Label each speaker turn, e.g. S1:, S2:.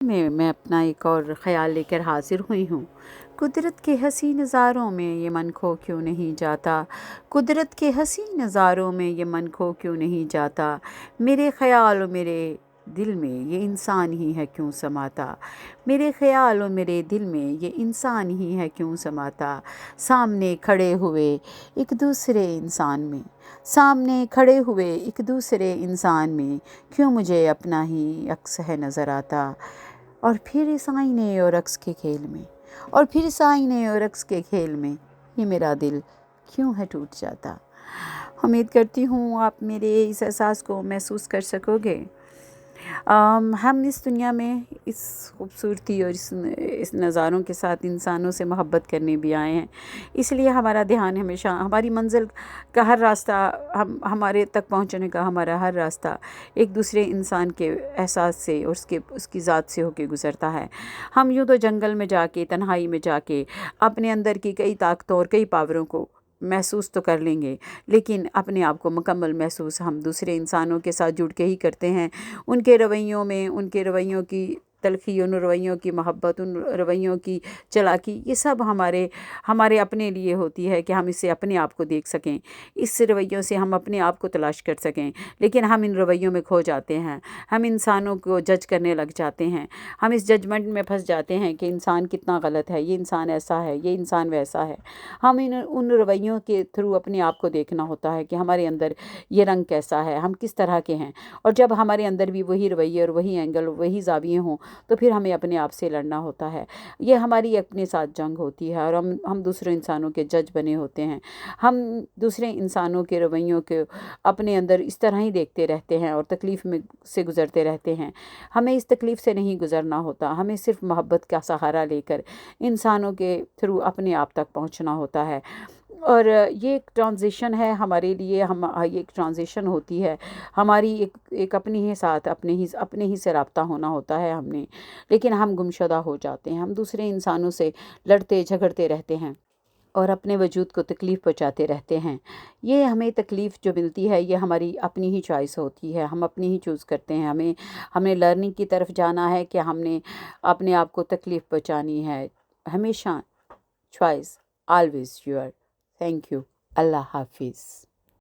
S1: میں اپنا ایک اور خیال لے کر حاضر ہوئی ہوں۔ قدرت کے حسین نظاروں میں یہ من کھو کیوں نہیں جاتا، قدرت کے حسین نظاروں میں یہ من کھو کیوں نہیں جاتا، میرے خیال و میرے دل میں یہ انسان ہی ہے کیوں سماتا، میرے خیال و میرے دل میں یہ انسان ہی ہے کیوں سماتا، سامنے کھڑے ہوئے ایک دوسرے انسان میں، سامنے کھڑے ہوئے ایک دوسرے انسان میں کیوں مجھے اپنا ہی عکس ہے نظر آتا، اور پھر اس آئینے اور عکس کے کھیل میں، اور پھر اس آئینے اور عکس کے کھیل میں یہ میرا دل کیوں ہے ٹوٹ جاتا۔ امید کرتی ہوں آپ میرے اس احساس کو محسوس کر سکو گے۔ ہم اس دنیا میں اس خوبصورتی اور اس نظاروں کے ساتھ انسانوں سے محبت کرنے بھی آئے ہیں، اس لیے ہمارا دھیان ہمیشہ ہماری منزل کا ہر راستہ، ہمارے تک پہنچنے کا ہمارا ہر راستہ ایک دوسرے انسان کے احساس سے اور اس کی ذات سے ہو کے گزرتا ہے۔ ہم یوں تو جنگل میں جا کے، تنہائی میں جا کے اپنے اندر کی کئی طاقتوں اور کئی پاوروں کو محسوس تو کر لیں گے، لیکن اپنے آپ کو مکمل محسوس ہم دوسرے انسانوں کے ساتھ جڑ کے ہی کرتے ہیں۔ ان کے رویوں میں، ان کے رویوں کی تلخی، ان رویوں کی محبت، ان رویوں کی چلاکی، یہ سب ہمارے اپنے لیے ہوتی ہے کہ ہم اسے اپنے آپ کو دیکھ سکیں، اس رویوں سے ہم اپنے آپ کو تلاش کر سکیں، لیکن ہم ان رویوں میں کھو جاتے ہیں، ہم انسانوں کو جج کرنے لگ جاتے ہیں، ہم اس ججمنٹ میں پھنس جاتے ہیں کہ انسان کتنا غلط ہے، یہ انسان ایسا ہے، یہ انسان ویسا ہے۔ ہم ان رویوں کے تھرو اپنے آپ کو دیکھنا ہوتا ہے کہ ہمارے اندر یہ رنگ کیسا ہے، ہم کس طرح کے ہیں، اور جب ہمارے اندر بھی وہی رویے اور وہی اینگل، وہی زاویے ہوں تو پھر ہمیں اپنے آپ سے لڑنا ہوتا ہے۔ یہ ہماری اپنے ساتھ جنگ ہوتی ہے، اور ہم دوسرے انسانوں کے جج بنے ہوتے ہیں۔ ہم دوسرے انسانوں کے رویوں کے اپنے اندر اس طرح ہی دیکھتے رہتے ہیں اور تکلیف میں سے گزرتے رہتے ہیں۔ ہمیں اس تکلیف سے نہیں گزرنا ہوتا، ہمیں صرف محبت کا سہارا لے کر انسانوں کے تھرو اپنے آپ تک پہنچنا ہوتا ہے۔ اور یہ ایک ٹرانزیشن ہے ہمارے لیے، یہ ایک ٹرانزیشن ہوتی ہے ہماری، ایک اپنے ہی ساتھ اپنے ہی سے رابطہ ہونا ہوتا ہے ہم نے، لیکن ہم گمشدہ ہو جاتے ہیں، ہم دوسرے انسانوں سے لڑتے جھگڑتے رہتے ہیں اور اپنے وجود کو تکلیف پہنچاتے رہتے ہیں۔ یہ ہمیں تکلیف جو ملتی ہے یہ ہماری اپنی ہی چوائس ہوتی ہے، ہم اپنی ہی چوز کرتے ہیں، ہمیں لرننگ کی طرف جانا ہے کہ ہم نے اپنے آپ کو تکلیف پہنچانی ہے۔ ہمیشہ choice always your. Thank you. اللہ حافظ۔